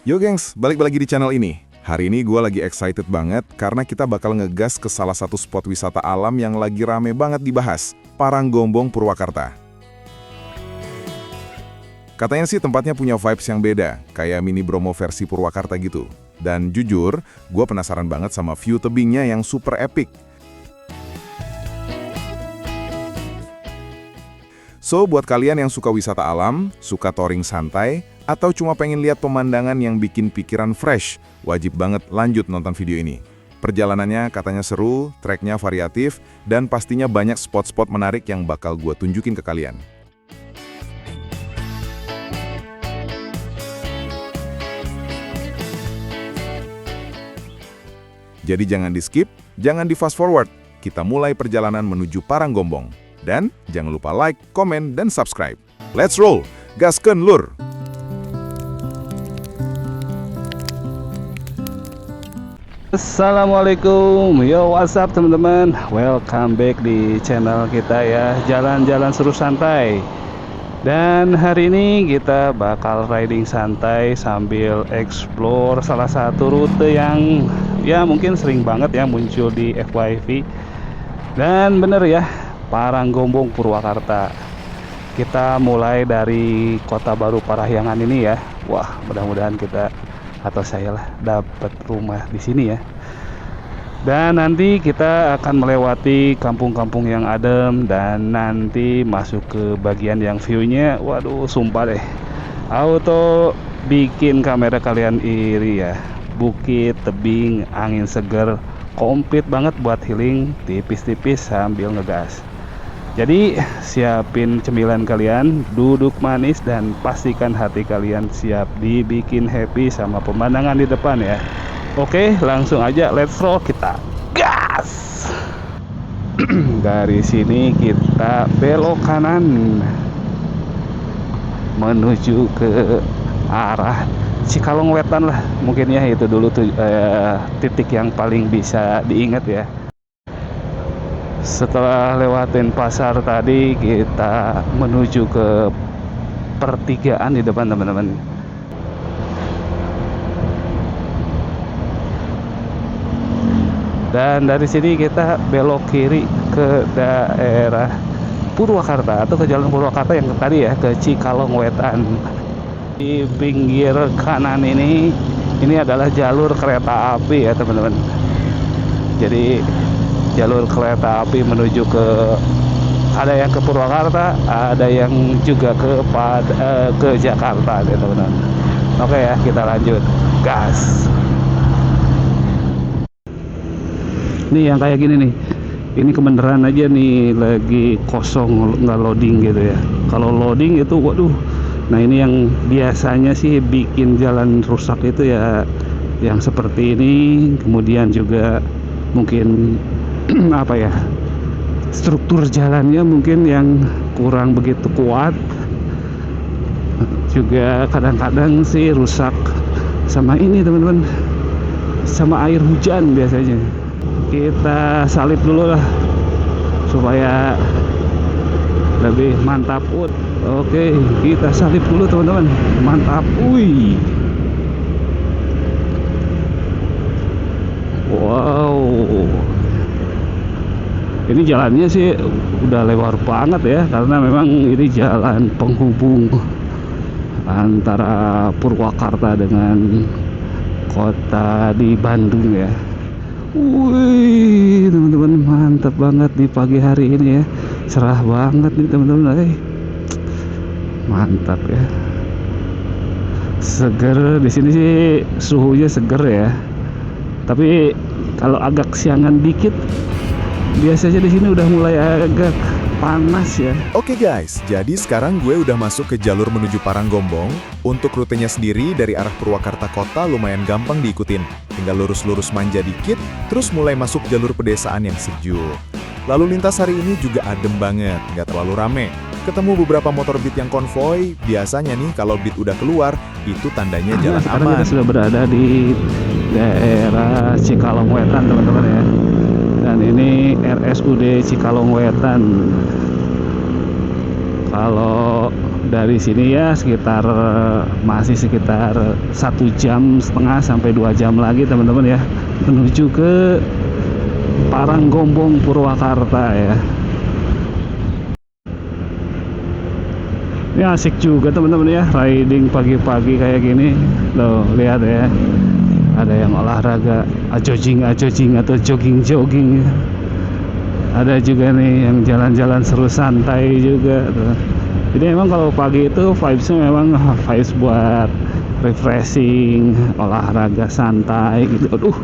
Yo gengs, balik lagi di channel ini. Hari ini gue lagi excited banget karena kita bakal ngegas ke salah satu spot wisata alam yang lagi rame banget dibahas, Paranggombong, Purwakarta. Katanya sih tempatnya punya vibes yang beda, kayak mini Bromo versi Purwakarta gitu. Dan jujur, gue penasaran banget sama view tebingnya yang super epic. So, buat kalian yang suka wisata alam, suka touring santai, atau cuma pengen lihat pemandangan yang bikin pikiran fresh, wajib banget lanjut nonton video ini. Perjalanannya katanya seru, treknya variatif, dan pastinya banyak spot-spot menarik yang bakal gue tunjukin ke kalian. Jadi jangan di-skip, jangan di-fast forward. Kita mulai perjalanan menuju Paranggombong. Dan jangan lupa like, komen, dan subscribe. Let's roll! Gaskeun lur! Assalamualaikum, yo what's up teman-teman, welcome back di channel kita ya, jalan-jalan seru santai. Dan hari ini kita bakal riding santai sambil explore salah satu rute yang ya mungkin sering banget ya muncul di FYP. Dan bener ya, Paranggombong, Purwakarta. Kita mulai dari Kota Baru Parahyangan ini ya. Wah, mudah-mudahan kita atau saya lah dapat rumah di sini ya. Dan nanti kita akan melewati kampung-kampung yang adem dan nanti masuk ke bagian yang view-nya waduh sumpah deh. Auto bikin kamera kalian iri ya. Bukit, tebing, angin seger, komplit banget buat healing tipis-tipis sambil ngegas. Jadi siapin cemilan kalian, duduk manis dan pastikan hati kalian siap dibikin happy sama pemandangan di depan ya. Oke, langsung aja let's roll, kita gas. Dari sini kita belok kanan menuju ke arah Cikalong Wetan lah. Mungkin ya itu dulu tuh titik yang paling bisa diingat ya. Setelah lewatin pasar tadi, kita menuju ke pertigaan di depan teman-teman. Dan dari sini kita belok kiri ke daerah Purwakarta atau ke jalan Purwakarta yang tadi ya, ke Cikalong Wetan. Di pinggir kanan ini adalah jalur kereta api ya teman-teman. Jadi jalur kereta api menuju ke, ada yang ke Purwakarta, ada yang juga ke Jakarta ya teman-teman. Oke ya, kita lanjut gas. Nih yang kayak gini nih, ini kebenaran aja nih lagi kosong, nggak loading gitu ya. Kalau loading itu waduh. Nah ini yang biasanya sih bikin jalan rusak itu ya yang seperti ini. Kemudian juga mungkin apa ya, struktur jalannya mungkin yang kurang begitu kuat. Juga kadang-kadang sih rusak sama ini teman-teman, sama air hujan biasanya. Kita salip dulu lah supaya lebih mantap. Oke, kita salip dulu teman-teman, mantap. Wih, wow, ini jalannya sih udah lebar banget ya, karena memang ini jalan penghubung antara Purwakarta dengan kota di Bandung ya. Wih teman-teman, mantap banget di pagi hari ini ya, cerah banget nih teman-teman. Mantap ya, seger di sini sih, suhunya seger ya. Tapi kalau agak siangan dikit, biasanya di sini udah mulai agak panas ya. Oke guys, jadi sekarang gue udah masuk ke jalur menuju Paranggombong. Untuk rutenya sendiri dari arah Purwakarta kota lumayan gampang diikutin. Tinggal lurus-lurus manja dikit, terus mulai masuk jalur pedesaan yang sejuk. Lalu lintas hari ini juga adem banget, nggak terlalu rame. Ketemu beberapa motor beat yang konvoy. Biasanya nih kalau beat udah keluar, itu tandanya jalan sekarang aman. Kita sudah berada di daerah Cikalong Wetan teman-teman ya. Dan ini RSUD Cikalong Wetan. Kalau dari sini ya sekitar masih sekitar 1,5 jam sampai 2 jam lagi teman-teman ya, menuju ke Paranggombong Purwakarta ya. Ini asik juga teman-teman ya, riding pagi-pagi kayak gini. Loh, lihat ya. Ada yang olahraga jogging atau jogging. Ada juga nih yang jalan-jalan seru santai juga tuh. Jadi memang kalau pagi itu vibesnya memang vibes buat refreshing, olahraga santai gitu. Aduh,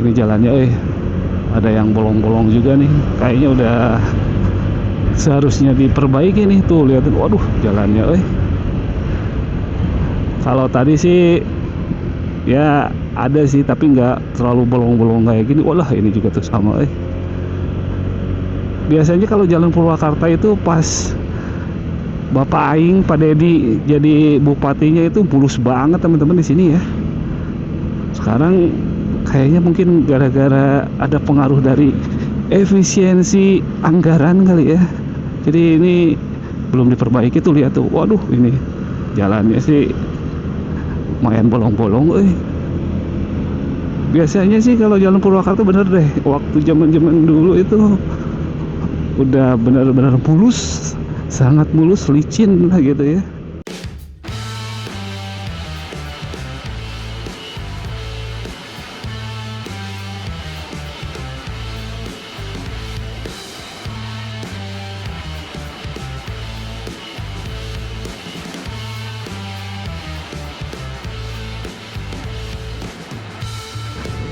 ini jalannya ada yang bolong-bolong juga nih. Kayaknya udah seharusnya diperbaiki nih tuh, lihatin. Waduh, jalannya kalau tadi sih ya ada sih, tapi nggak terlalu bolong-bolong kayak gini. Walah, ini juga tuh sama biasanya kalau jalan Purwakarta itu pas Bapak Aing Pak Dedi jadi bupatinya itu mulus banget teman-teman di sini ya. Sekarang kayaknya mungkin gara-gara ada pengaruh dari efisiensi anggaran kali ya. Jadi ini belum diperbaiki tuh, lihat tuh. Waduh, ini jalannya sih lumayan bolong-bolong Biasanya sih kalau jalan Purwakarta bener deh, waktu zaman-zaman dulu itu udah benar-benar mulus, sangat mulus, licin lah gitu ya.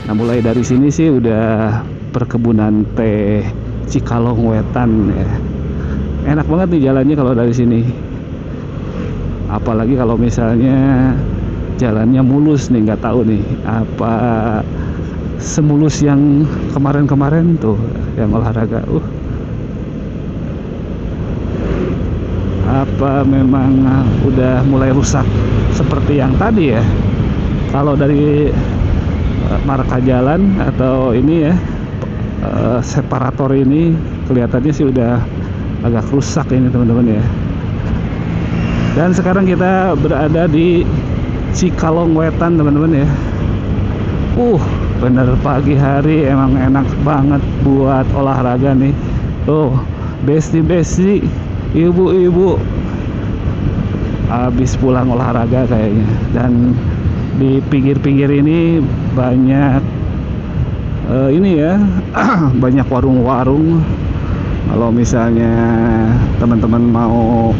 Nah, mulai dari sini sih udah perkebunan teh Cikalong Wetan ya. Enak banget nih jalannya kalau dari sini. Apalagi kalau misalnya jalannya mulus nih, nggak tahu nih apa semulus yang kemarin-kemarin tuh yang olahraga. Apa memang udah mulai rusak seperti yang tadi ya? Kalau dari marka jalan atau ini ya, separator ini kelihatannya sih udah agak rusak ini teman-teman ya. Dan sekarang kita berada di Cikalong Wetan teman-teman ya. Bener pagi hari emang enak banget buat olahraga nih. Tuh, besti-besti, ibu-ibu habis pulang olahraga kayaknya. Dan di pinggir-pinggir ini banyak ini ya banyak warung-warung. Kalau misalnya teman-teman mau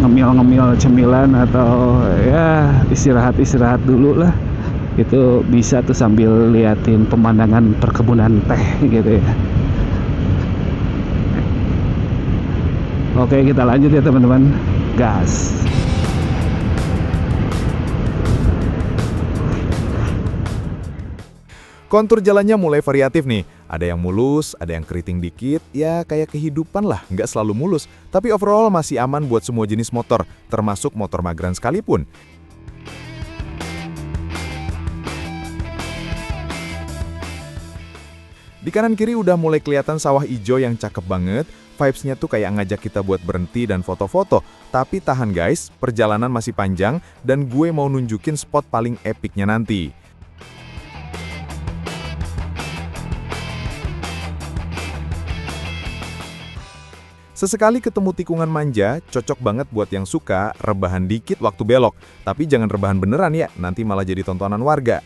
ngemil-ngemil cemilan atau ya istirahat dulu lah, itu bisa tuh sambil liatin pemandangan perkebunan teh gitu ya. Oke, kita lanjut ya teman-teman, gas. Kontur jalannya mulai variatif nih. Ada yang mulus, ada yang keriting dikit, ya kayak kehidupan lah, nggak selalu mulus. Tapi overall masih aman buat semua jenis motor, termasuk motor Magran sekalipun. Di kanan kiri udah mulai kelihatan sawah ijo yang cakep banget. Vibes-nya tuh kayak ngajak kita buat berhenti dan foto-foto. Tapi tahan guys, perjalanan masih panjang dan gue mau nunjukin spot paling epicnya nanti. Sesekali ketemu tikungan manja, cocok banget buat yang suka rebahan dikit waktu belok. Tapi jangan rebahan beneran ya, nanti malah jadi tontonan warga.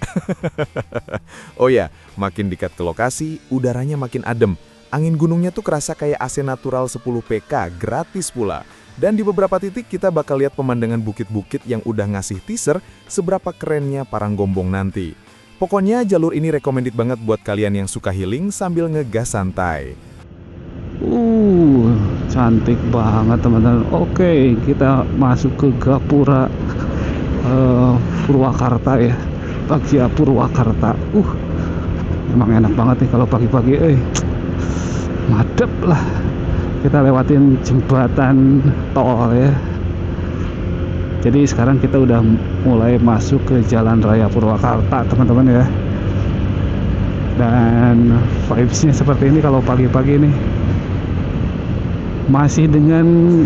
Oh ya, makin dekat ke lokasi, udaranya makin adem. Angin gunungnya tuh kerasa kayak AC natural 10 PK, gratis pula. Dan di beberapa titik kita bakal lihat pemandangan bukit-bukit yang udah ngasih teaser seberapa kerennya Paranggombong nanti. Pokoknya jalur ini recommended banget buat kalian yang suka healing sambil ngegas santai. Cantik banget teman-teman. Oke, kita masuk ke Gapura Purwakarta ya, Bagja Purwakarta. Emang enak banget nih kalau pagi-pagi. Madep lah. Kita lewatin jembatan tol ya. Jadi sekarang kita udah mulai masuk ke Jalan Raya Purwakarta teman-teman ya. Dan vibes-nya seperti ini kalau pagi-pagi nih. Masih dengan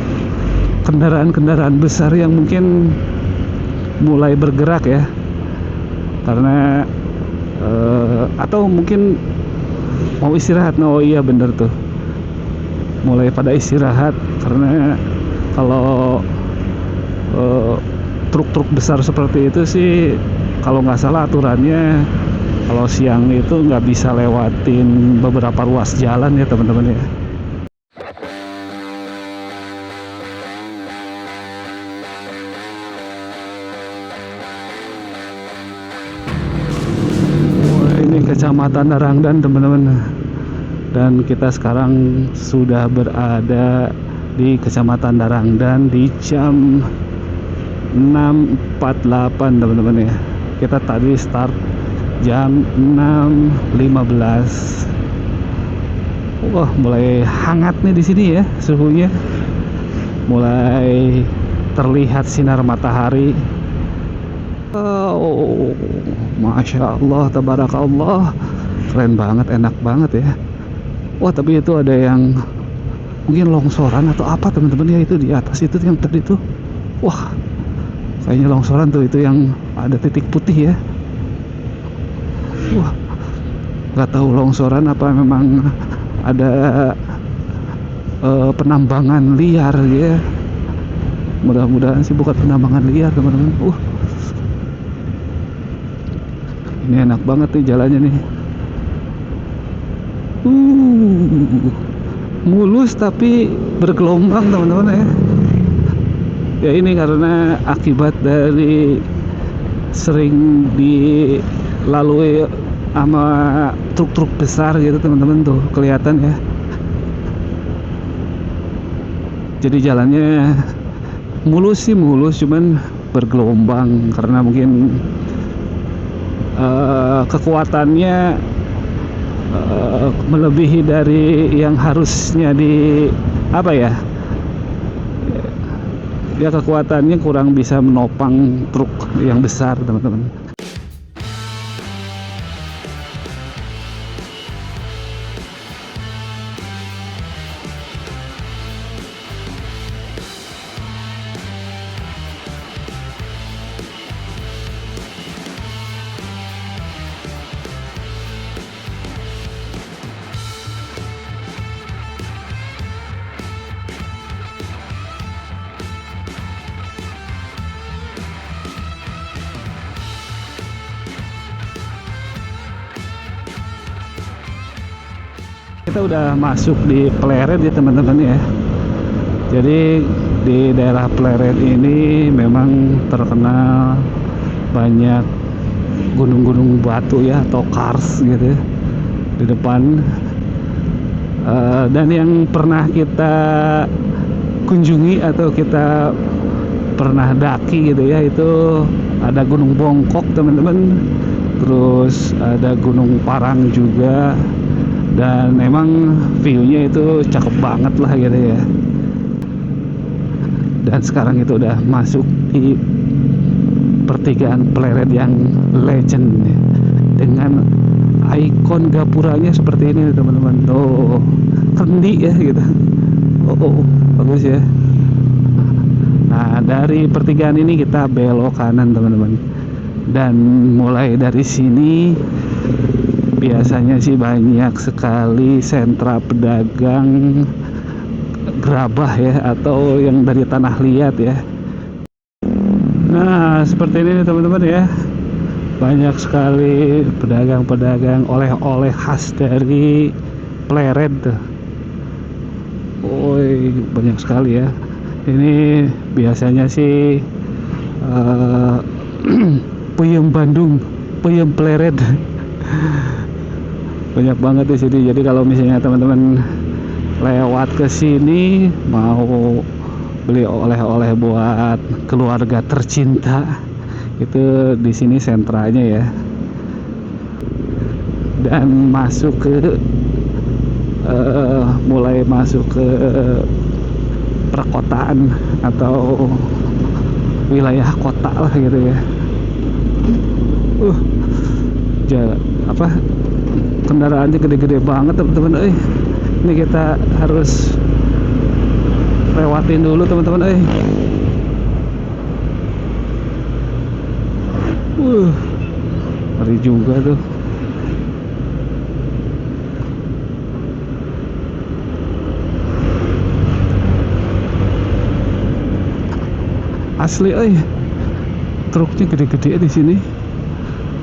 kendaraan-kendaraan besar yang mungkin mulai bergerak ya, karena atau mungkin mau istirahat. Oh iya bener tuh, mulai pada istirahat, karena kalau truk-truk besar seperti itu sih kalau nggak salah aturannya kalau siang itu nggak bisa lewatin beberapa ruas jalan ya teman-teman ya. Ini Kecamatan Narangdan teman-teman, dan kita sekarang sudah berada di Kecamatan Narangdan di jam 6.48 teman-teman ya. Kita tadi start jam 6.15. Wah, mulai hangat nih di sini ya suhunya, mulai terlihat sinar matahari. Oh, Masya Allah, Tabarakallah, keren banget, enak banget ya. Wah, tapi itu ada yang mungkin longsoran atau apa teman-teman ya, itu di atas itu yang tadi tuh. Wah, kayaknya longsoran tuh, itu yang ada titik putih ya. Wah, nggak tahu longsoran apa memang ada penambangan liar ya. Mudah-mudahan sih bukan penambangan liar teman-teman. Ini enak banget nih jalannya nih. Mulus tapi bergelombang teman-teman ya. Ya ini karena akibat dari sering dilalui sama truk-truk besar gitu teman-teman, tuh kelihatan ya. Jadi jalannya mulus sih mulus, cuman bergelombang karena mungkin kekuatannya melebihi dari yang harusnya di apa ya, ya kekuatannya kurang bisa menopang truk yang besar teman-teman. Kita udah masuk di Pleret ya teman-teman ya. Jadi di daerah Pleret ini memang terkenal banyak gunung-gunung batu ya, atau kars gitu ya, di depan. Dan yang pernah kita kunjungi atau kita pernah daki gitu ya, itu ada Gunung Bongkok teman-teman, terus ada Gunung Parang juga. Dan memang view-nya itu cakep banget lah gitu ya. Dan sekarang itu udah masuk di pertigaan Pleret yang legend ya, dengan ikon gapuranya seperti ini teman-teman. Tuh kendi ya gitu. Bagus ya. Nah, dari pertigaan ini kita belok kanan teman-teman, dan mulai dari sini biasanya sih banyak sekali sentra pedagang gerabah ya, atau yang dari tanah liat ya. Nah seperti ini teman-teman ya, banyak sekali pedagang-pedagang oleh-oleh khas dari Pleret tuh. Banyak sekali ya. Ini biasanya sih peyem Bandung, peyem Pleret. Banyak banget di sini. Jadi kalau misalnya teman-teman lewat ke sini mau beli oleh-oleh buat keluarga tercinta, itu di sini sentranya ya. Dan masuk ke mulai masuk ke perkotaan atau wilayah kota lah gitu ya. Kendaraannya gede-gede banget teman-teman. Ini kita harus lewatin dulu teman-teman. Ngeri juga tuh. Asli, truknya gede-gede di sini.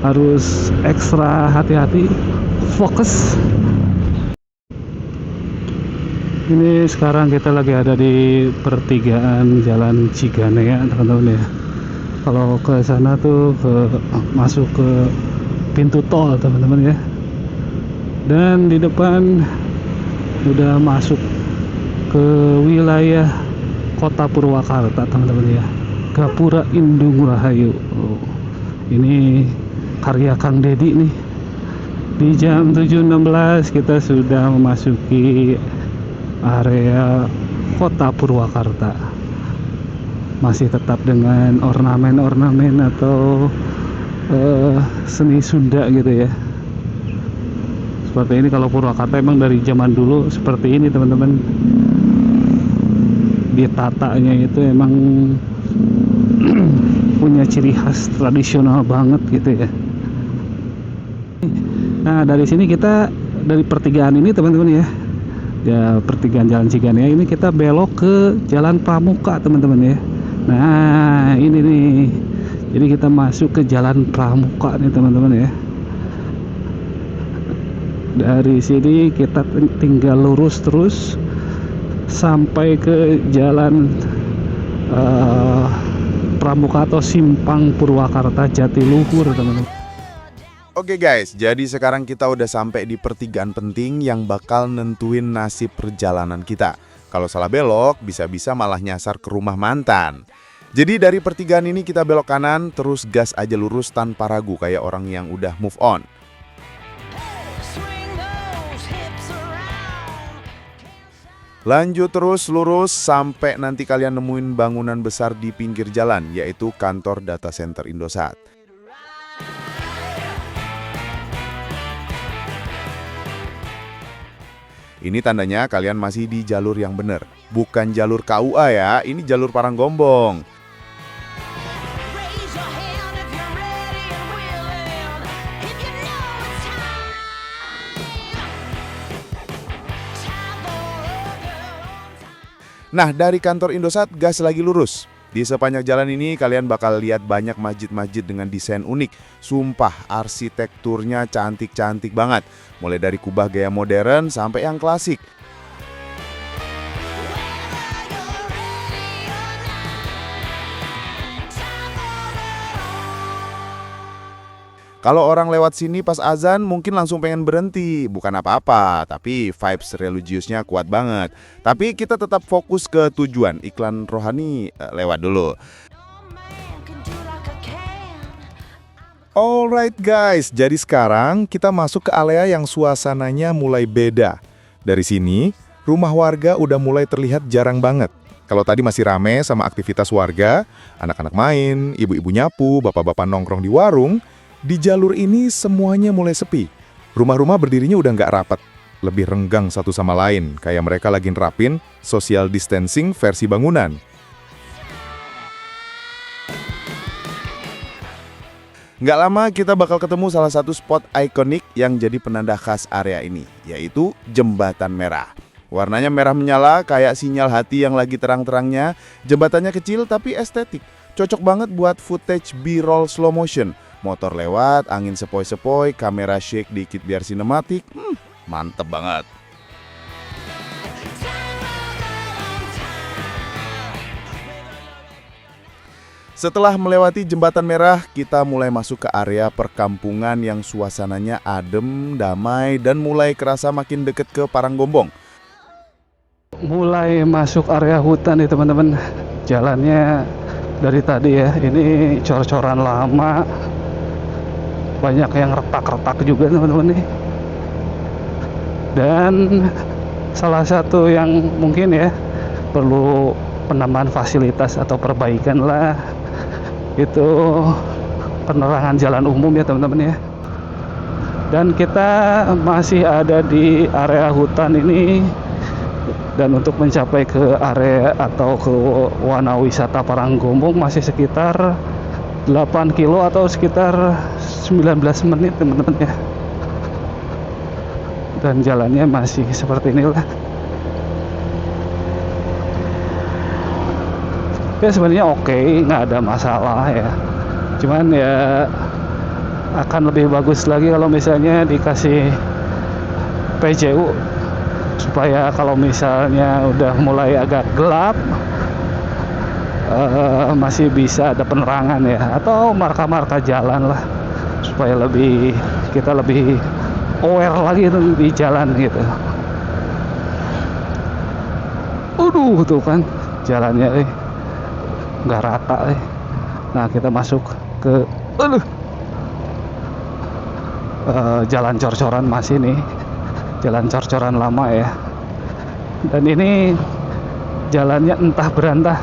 Harus ekstra hati-hati, fokus. Ini sekarang kita lagi ada di pertigaan Jalan Ciganea, teman-teman ya. Kalau ke sana tuh masuk ke pintu tol, teman-teman ya. Dan di depan udah masuk ke wilayah Kota Purwakarta, teman-teman ya. Gapura Indung Rahayu. Ini karya Kang Dedi nih. Di jam 7.16 kita sudah memasuki area Kota Purwakarta. Masih tetap dengan ornamen-ornamen atau seni Sunda gitu ya. Seperti ini kalau Purwakarta emang dari zaman dulu seperti ini, teman-teman. Ditatanya itu emang punya ciri khas tradisional banget gitu ya. Nah, dari sini kita, dari pertigaan ini teman-teman ya, pertigaan Jalan Ciganea ini kita belok ke Jalan Pramuka, teman-teman ya. Nah, ini nih, jadi kita masuk ke Jalan Pramuka nih, teman-teman ya. Dari sini kita tinggal lurus terus sampai ke Jalan Pramuka atau Simpang Purwakarta Jatiluhur, teman-teman. Oke guys, jadi sekarang kita udah sampai di pertigaan penting yang bakal nentuin nasib perjalanan kita. Kalau salah belok, bisa-bisa malah nyasar ke rumah mantan. Jadi dari pertigaan ini kita belok kanan, terus gas aja lurus tanpa ragu kayak orang yang udah move on. Lanjut terus lurus sampai nanti kalian nemuin bangunan besar di pinggir jalan, yaitu kantor data center Indosat. Ini tandanya kalian masih di jalur yang benar. Bukan jalur KUA ya, ini jalur Paranggombong. Nah, dari kantor Indosat gas lagi lurus. Di sepanjang jalan ini kalian bakal lihat banyak masjid-masjid dengan desain unik. Sumpah, arsitekturnya cantik-cantik banget. Mulai dari kubah gaya modern sampai yang klasik. Kalau orang lewat sini pas azan mungkin langsung pengen berhenti. Bukan apa-apa, tapi vibes religiusnya kuat banget. Tapi kita tetap fokus ke tujuan. Iklan rohani lewat dulu. Alright guys, jadi sekarang kita masuk ke area yang suasananya mulai beda. Dari sini, rumah warga udah mulai terlihat jarang banget. Kalau tadi masih rame sama aktivitas warga, anak-anak main, ibu-ibu nyapu, bapak-bapak nongkrong di warung, di jalur ini semuanya mulai sepi. Rumah-rumah berdirinya udah nggak rapat, lebih renggang satu sama lain, kayak mereka lagi nerapin social distancing versi bangunan. Nggak lama kita bakal ketemu salah satu spot ikonik yang jadi penanda khas area ini, yaitu Jembatan Merah. Warnanya merah menyala kayak sinyal hati yang lagi terang-terangnya. Jembatannya kecil tapi estetik, cocok banget buat footage B-roll slow motion. Motor lewat, angin sepoi-sepoi, kamera shake dikit biar sinematik. Mantep banget. Setelah melewati Jembatan Merah, kita mulai masuk ke area perkampungan yang suasananya adem, damai, dan mulai kerasa makin deket ke Paranggombong. Mulai masuk area hutan nih teman-teman. Jalannya dari tadi ya, ini cor-coran lama. Banyak yang retak-retak juga teman-teman nih. Dan salah satu yang mungkin ya perlu penambahan fasilitas atau perbaikan lah, itu penerangan jalan umum ya teman-teman ya. Dan kita masih ada di area hutan ini, Dan untuk mencapai ke area atau ke wana wisata Paranggombong masih sekitar 8 kilo atau sekitar 19 menit teman-teman ya. Dan jalannya masih seperti inilah. Ya sebenarnya oke, nggak ada masalah ya. Cuman ya akan lebih bagus lagi kalau misalnya dikasih PJU, supaya kalau misalnya udah mulai agak gelap masih bisa ada penerangan ya, atau marka-marka jalan lah, supaya kita lebih aware lagi tuh di jalan gitu. Tuh kan jalannya nggak rata . Nah kita masuk ke jalan cor-coran masih nih, jalan cor-coran lama ya. Dan ini jalannya entah berantah,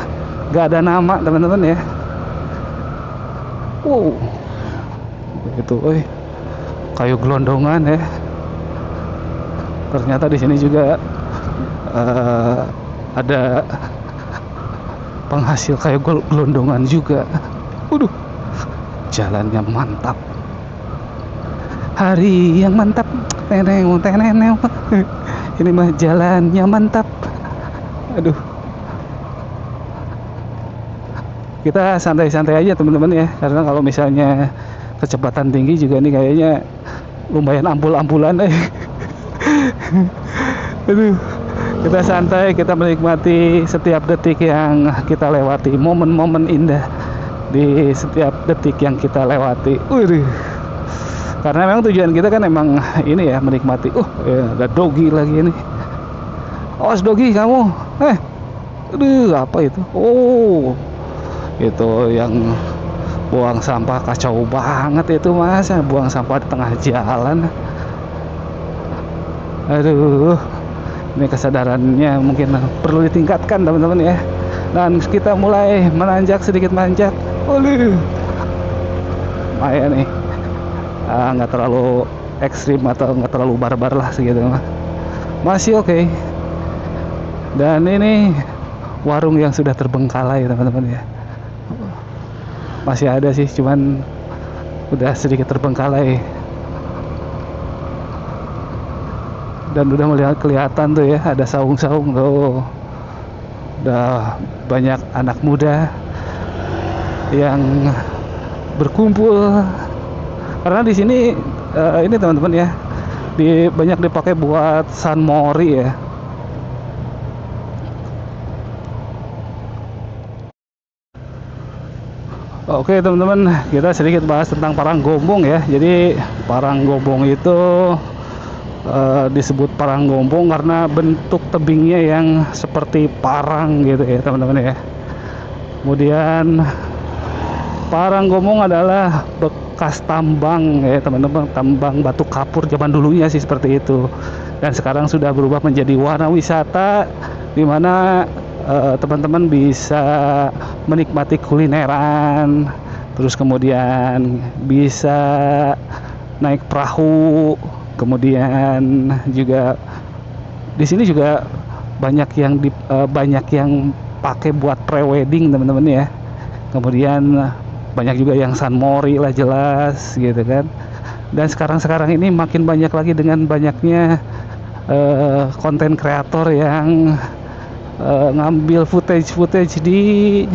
nggak ada nama teman-teman ya. Itu kayu gelondongan ya. Ternyata di sini juga ada penghasil kayu gelondongan juga. Jalannya mantap. Hari yang mantap, teneng. Ini mah jalannya mantap. Kita santai-santai aja teman-teman ya, karena kalau misalnya kecepatan tinggi juga nih kayaknya lumayan ampul-ampulan . Kita santai, kita menikmati setiap detik yang kita lewati, momen-momen indah di setiap detik yang kita lewati. Karena memang tujuan kita kan emang ini ya, menikmati. Ada dogi lagi ini. Awas dogi kamu. Apa itu? Itu yang buang sampah, kacau banget itu mas, buang sampah di tengah jalan. Ini kesadarannya mungkin perlu ditingkatkan teman-teman ya. Dan kita mulai menanjak, sedikit manjak. Lumayan nih, nggak terlalu ekstrim atau nggak terlalu barbar lah segitu, masih oke. Dan ini warung yang sudah terbengkalai teman-teman ya, masih ada sih, cuman udah sedikit terbengkalai. Dan udah melihat kelihatan tuh ya, ada saung-saung tuh. Udah banyak anak muda yang berkumpul. Karena di sini ini teman-teman ya, banyak dipakai buat sunmori ya. Oke teman-teman, kita sedikit bahas tentang Paranggombong ya. Jadi Paranggombong itu disebut Paranggombong karena bentuk tebingnya yang seperti parang gitu ya teman-teman ya. Kemudian Paranggombong adalah bekas tambang ya teman-teman, tambang batu kapur zaman dulunya sih seperti itu. Dan sekarang sudah berubah menjadi wana wisata, di mana teman-teman bisa menikmati kulineran, terus kemudian bisa naik perahu, kemudian juga di sini juga banyak yang pakai buat pre-wedding teman-teman ya. Kemudian banyak juga yang sunmori lah jelas gitu kan. Dan sekarang ini makin banyak lagi dengan banyaknya konten kreator yang ngambil footage di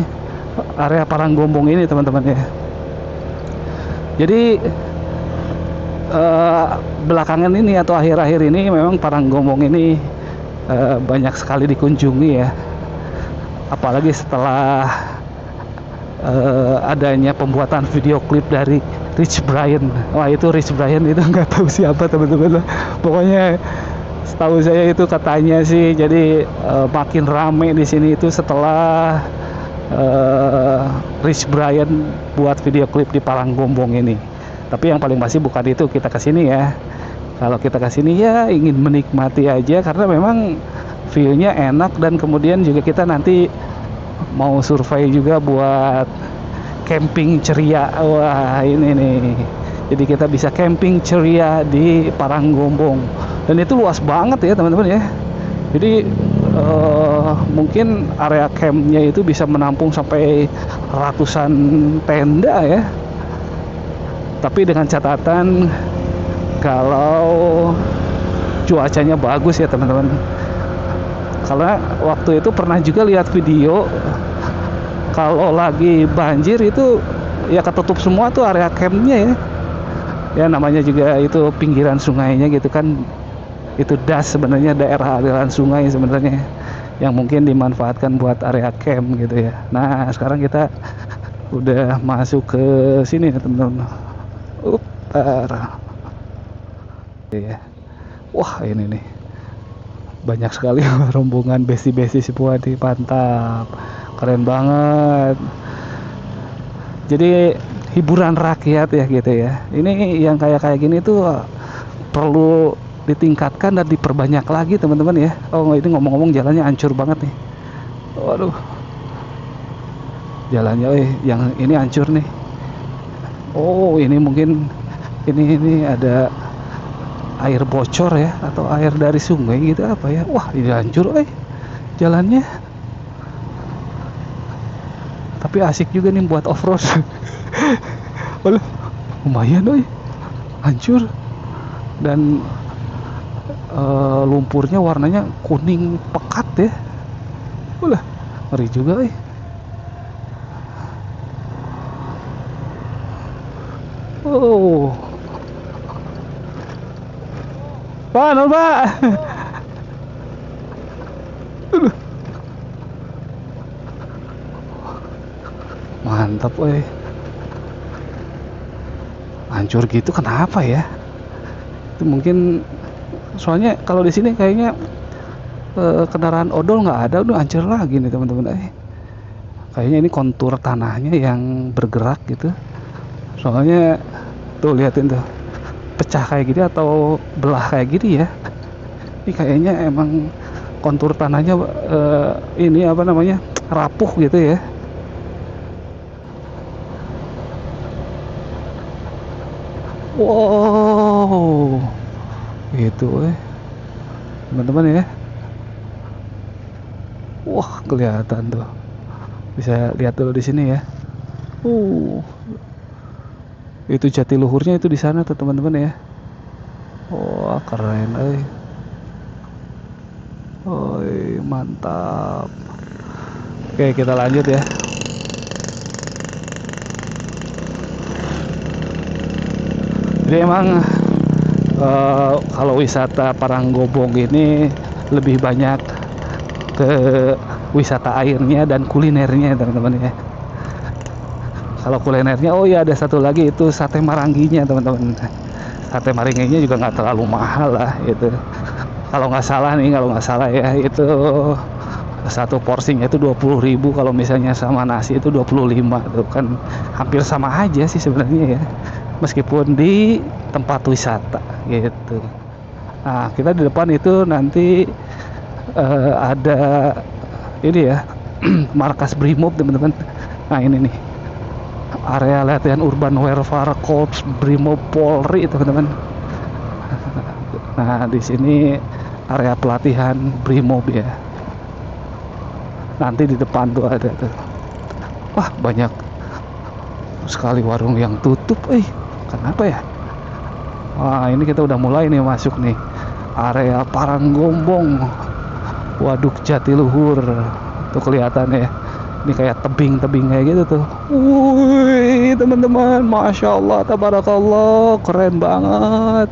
area Paranggombong ini teman-teman ya. Jadi belakangan ini atau akhir-akhir ini memang Paranggombong ini banyak sekali dikunjungi ya, apalagi setelah adanya pembuatan video klip dari Rich Brian. Wah itu Rich Brian itu nggak tahu siapa teman-teman, pokoknya setahu saya itu katanya sih jadi makin rame di sini itu setelah Rich Brian buat video klip di Paranggombong ini. Tapi yang paling pasti bukan itu kita kesini ya. Kalau kita kesini ya ingin menikmati aja, karena memang view-nya enak, dan kemudian juga kita nanti mau survei juga buat camping ceria. Wah ini nih, jadi kita bisa camping ceria di Paranggombong, dan itu luas banget ya teman-teman ya. Jadi mungkin area campnya itu bisa menampung sampai ratusan tenda ya. Tapi dengan catatan kalau cuacanya bagus ya teman-teman. Karena waktu itu pernah juga lihat video kalau lagi banjir itu ya ketutup semua tuh area campnya ya. Ya namanya juga itu pinggiran sungainya gitu kan. Itu das sebenarnya, daerah aliran sungai sebenarnya yang mungkin dimanfaatkan buat area camp gitu ya. Nah sekarang kita udah masuk ke sini ya teman-teman. Ya. Wah ini nih banyak sekali rombongan besti-besti semua di Pantap, keren banget. Jadi hiburan rakyat ya gitu ya. Ini yang kayak gini tuh perlu ditingkatkan dan diperbanyak lagi teman-teman ya. Oh ini ngomong-ngomong jalannya hancur banget nih. Waduh, jalannya yang ini hancur nih. Oh ini mungkin ini ada air bocor ya, atau air dari sungai gitu apa ya. Wah ini hancur jalannya. Tapi asik juga nih buat off-road. Waduh, lumayan hancur. Dan lumpurnya warnanya kuning pekat ya. Ulah, ngeri juga Oh. Pak, Pak. Mantap, hancur gitu kenapa ya? Itu mungkin soalnya kalau di sini kayaknya kendaraan odol nggak ada, udah hancur lagi nih teman-teman. Kayaknya ini kontur tanahnya yang bergerak gitu. Soalnya tuh liatin tuh, pecah kayak gini atau belah kayak gini ya. Ini kayaknya emang kontur tanahnya ini apa namanya, rapuh gitu ya. Wow, gitu teman-teman ya. Wah kelihatan tuh, bisa lihat dulu di sini ya. Itu jatiluhurnya itu di sana tuh teman-teman ya. Wah keren mantap. Oke kita lanjut ya. Jadi emang kalau wisata Paranggombong ini lebih banyak ke wisata airnya dan kulinernya teman-teman ya. Kalau kulinernya ada satu lagi itu sate marangginya teman-teman. Sate marangginya juga nggak terlalu mahal lah itu. Kalau nggak salah ya itu satu porsinya itu 20.000, kalau misalnya sama nasi itu 25 tuh kan hampir sama aja sih sebenarnya ya. Meskipun di tempat wisata gitu. Nah kita di depan itu nanti ada ini ya markas Brimob teman-teman. Nah ini nih area latihan urban warfare Korps Brimob Polri teman-teman. Nah di sini area pelatihan Brimob ya. Nanti di depan tuh ada tuh. Wah banyak sekali warung yang tutup kenapa ya? Wah ini kita udah mulai nih masuk nih area Paranggombong, Waduk Jatiluhur tuh kelihatan ya. Ini kayak tebing-tebing kayak gitu tuh. Wih teman-teman, masya Allah, tabarakallah, keren banget.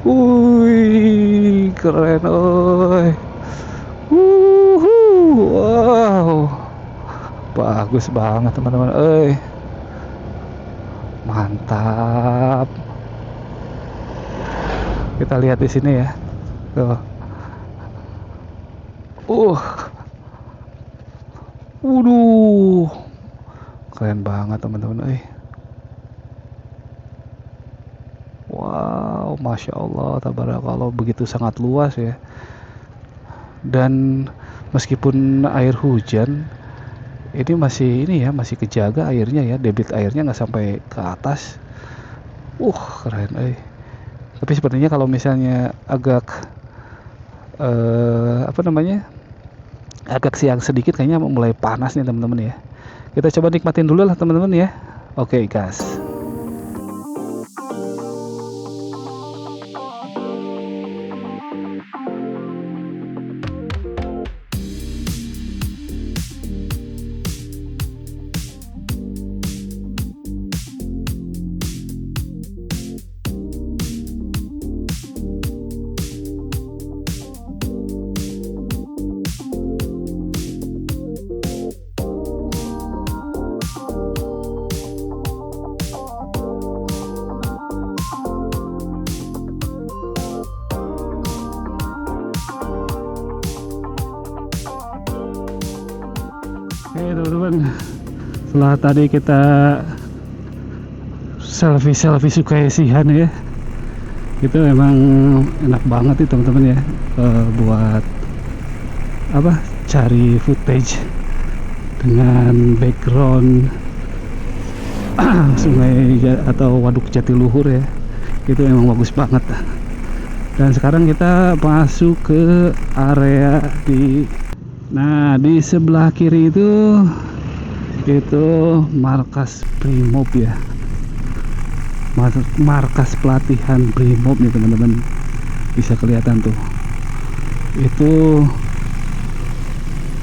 Wih keren wow, bagus banget teman-teman mantap. Kita lihat di sini ya. Tuh. Waduh. Keren banget teman-teman Wow, masya Allah, tabarakallah, begitu sangat luas ya. Dan meskipun air hujan ini masih kejaga airnya ya, debit airnya nggak sampai ke atas. Keren Tapi sepertinya kalau misalnya agak apa namanya agak siang sedikit, kayaknya mulai panas nih teman-teman ya. Kita coba nikmatin dulu lah teman-teman ya. Oke guys. Oke teman-teman, setelah tadi kita selfie Sukayasihan ya, itu memang enak banget itu teman-teman ya, buat apa, cari footage dengan background sungai atau waduk Jatiluhur ya, itu memang bagus banget. Dan sekarang kita masuk ke area di sebelah kiri itu markas Brimob ya, markas pelatihan Brimob nih teman-teman, bisa kelihatan tuh, itu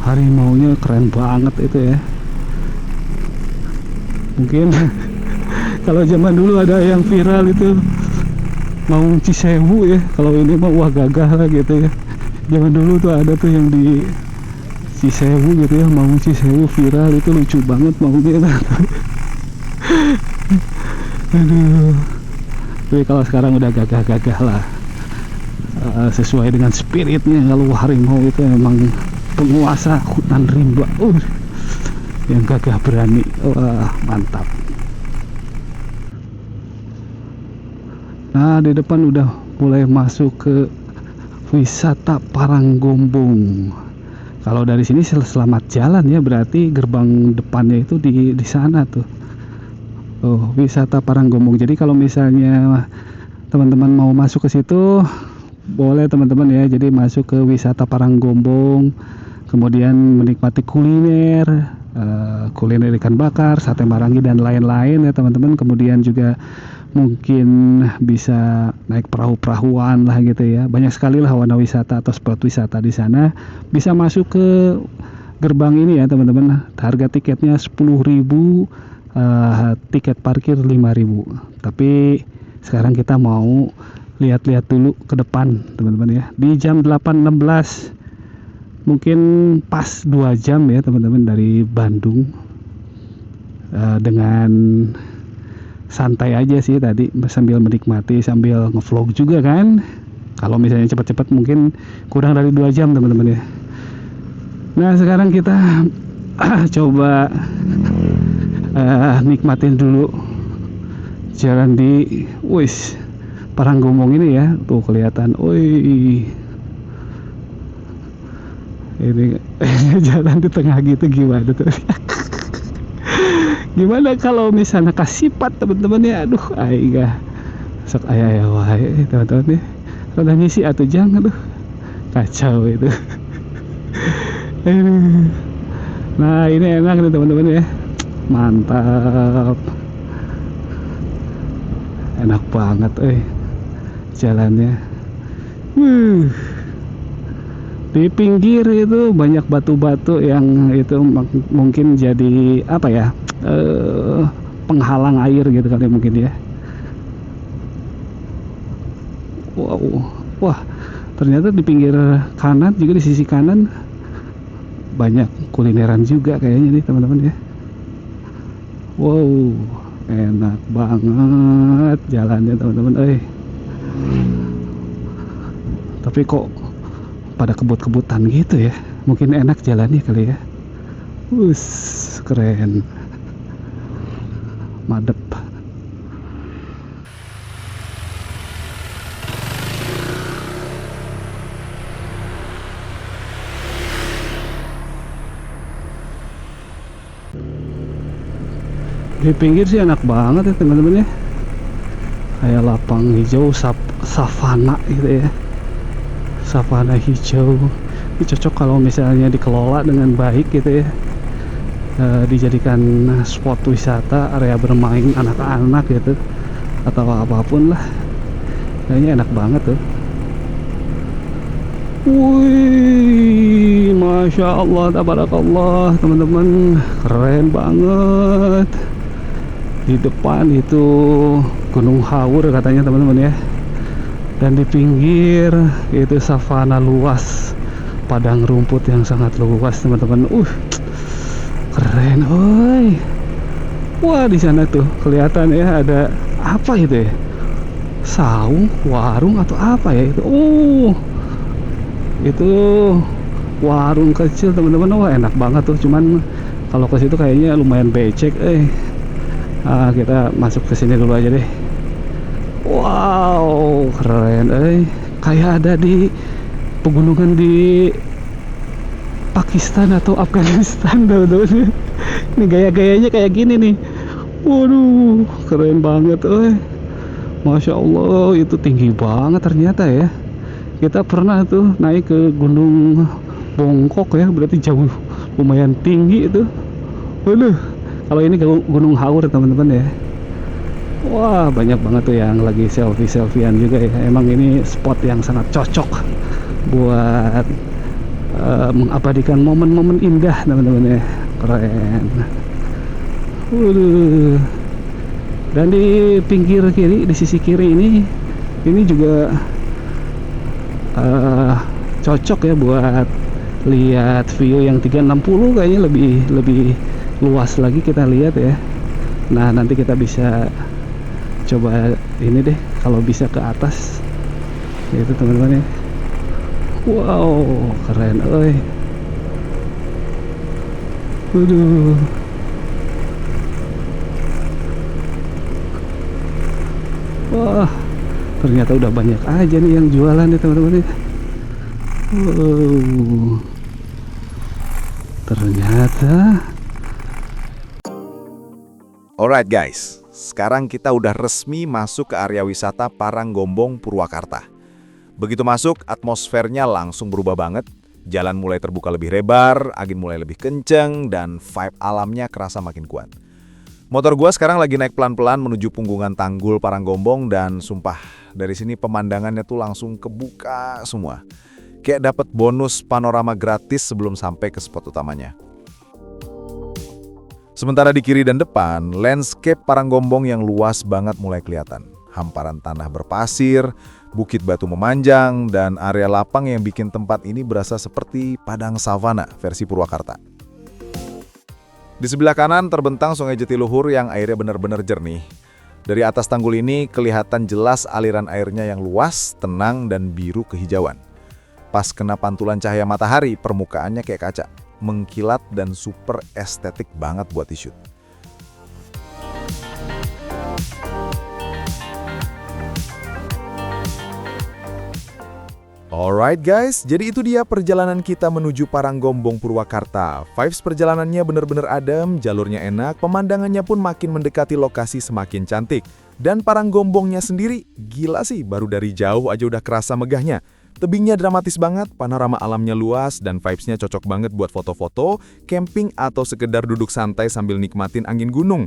harimaunya keren banget itu ya. Mungkin kalau zaman dulu ada yang viral itu Maung Cisewu ya, kalau ini mah wah gagah lah gitu ya. Zaman dulu tuh ada tuh yang di Cisewu gitu ya, Maung Cisewu viral, itu lucu banget maunya. Aduh, tapi kalau sekarang udah gagah-gagah lah, sesuai dengan spiritnya. Kalau harimau itu emang penguasa hutan rimba, yang gagah berani, wah mantap. Nah di depan udah mulai masuk ke wisata Paranggombong. Kalau dari sini selamat jalan ya, berarti gerbang depannya itu di sana tuh. Oh, wisata Paranggombong. Jadi kalau misalnya teman-teman mau masuk ke situ, boleh teman-teman ya. Jadi masuk ke wisata Paranggombong, kemudian menikmati kuliner, kuliner ikan bakar, sate marangi dan lain-lain ya teman-teman. Kemudian juga mungkin bisa naik perahu-perahuan lah gitu ya. Banyak sekali lah warna wisata atau spot wisata di sana. Bisa masuk ke gerbang ini ya teman-teman. Harga tiketnya 10.000, tiket parkir 5.000. Tapi sekarang kita mau lihat-lihat dulu ke depan teman-teman ya. Di jam 8.16 mungkin pas 2 jam ya teman-teman dari Bandung, dengan santai aja sih tadi, sambil menikmati, sambil ngevlog juga kan. Kalau misalnya cepat-cepat mungkin kurang dari 2 jam teman-teman ya. Nah sekarang kita coba nikmatin dulu jalan di Paranggombong ini ya. Tuh kelihatan, ini jalan di tengah gitu gimana tuh. Gimana kalau misalnya kasipat teman-teman ya, aduh aiga sok ayah wae teman-teman ya, rada ngisi atuh jang, aduh kacau itu. Nah ini enak nih teman-teman ya, mantap, enak banget jalannya. Di pinggir itu banyak batu-batu yang itu mungkin jadi apa ya, penghalang air gitu kali mungkin ya. Wah ternyata di pinggir kanan juga, di sisi kanan banyak kulineran juga kayaknya nih teman-teman ya. Wow enak banget jalannya teman-teman. Tapi kok pada kebut-kebutan gitu ya, mungkin enak jalannya kali ya. Keren, madep. Di pinggir sih enak banget ya teman-teman ya, kayak lapang hijau, savana gitu ya, savana hijau. Ini cocok kalau misalnya dikelola dengan baik gitu ya. Dijadikan spot wisata, area bermain anak-anak gitu, atau apapun lah. Kayaknya enak banget tuh. Wih, Masya Allah, tabarakallah teman-teman, keren banget. Di depan itu Gunung Hawur katanya teman-teman ya, dan di pinggir itu savana luas, padang rumput yang sangat luas teman-teman. Keren, oi. Wah, di sana tuh kelihatan ya ada apa itu ya? Saung, warung atau apa ya itu? Itu warung kecil teman-teman. Wah, enak banget tuh. Cuman kalau ke situ kayaknya lumayan becek. Kita masuk ke sini dulu aja deh. Wow, keren. Kayak ada di pegunungan di Pakistan atau Afghanistan teman-teman. Ini gaya-gayanya kayak gini nih. Waduh, keren banget. Masya Allah, itu tinggi banget ternyata ya. Kita pernah tuh naik ke Gunung Bongkok ya, berarti jauh, lumayan tinggi itu. Waduh, kalau ini Gunung Hawur teman-teman ya. Wah, banyak banget tuh yang lagi selfie-selfiean juga ya. Emang ini spot yang sangat cocok buat mengabadikan momen-momen indah teman-teman ya. Keren. Waduh. Dan di pinggir kiri, di sisi kiri ini juga cocok ya buat lihat view yang 360, kayaknya lebih luas lagi kita lihat ya. Nah, nanti kita bisa coba ini deh, kalau bisa ke atas itu teman-teman ya. Wow, keren. Waduh. Wah, ternyata udah banyak aja nih yang jualan nih teman-teman ya. Wow, ternyata. Alright guys, sekarang kita udah resmi masuk ke area wisata Paranggombong, Purwakarta. Begitu masuk, atmosfernya langsung berubah banget. Jalan mulai terbuka lebih lebar, angin mulai lebih kenceng, dan vibe alamnya kerasa makin kuat. Motor gua sekarang lagi naik pelan-pelan menuju punggungan Tanggul Paranggombong, dan sumpah dari sini pemandangannya tuh langsung kebuka semua. Kayak dapat bonus panorama gratis sebelum sampai ke spot utamanya. Sementara di kiri dan depan, landscape Paranggombong yang luas banget mulai kelihatan. Hamparan tanah berpasir, bukit batu memanjang, dan area lapang yang bikin tempat ini berasa seperti padang savana versi Purwakarta. Di sebelah kanan terbentang Sungai Jatiluhur yang airnya benar-benar jernih. Dari atas tanggul ini kelihatan jelas aliran airnya yang luas, tenang, dan biru kehijauan. Pas kena pantulan cahaya matahari, permukaannya kayak kaca, mengkilat dan super estetik banget buat di-shoot. Alright guys, jadi itu dia perjalanan kita menuju Paranggombong, Purwakarta. Vibes perjalanannya bener-bener adem, jalurnya enak, pemandangannya pun makin mendekati lokasi semakin cantik. Dan Paranggombongnya sendiri, gila sih, baru dari jauh aja udah kerasa megahnya. Tebingnya dramatis banget, panorama alamnya luas, dan vibes-nya cocok banget buat foto-foto, camping, atau sekedar duduk santai sambil nikmatin angin gunung.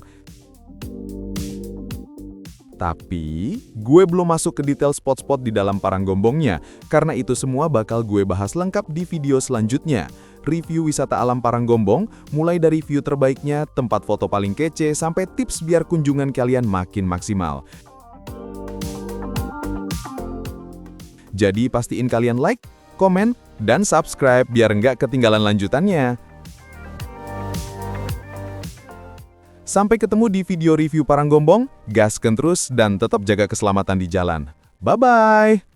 Tapi, gue belum masuk ke detail spot-spot di dalam Paranggombongnya, karena itu semua bakal gue bahas lengkap di video selanjutnya. Review wisata alam Paranggombong, mulai dari view terbaiknya, tempat foto paling kece, sampai tips biar kunjungan kalian makin maksimal. Jadi pastiin kalian like, komen, dan subscribe biar nggak ketinggalan lanjutannya. Sampai ketemu di video review Paranggombong, gaskeun terus dan tetap jaga keselamatan di jalan. Bye-bye!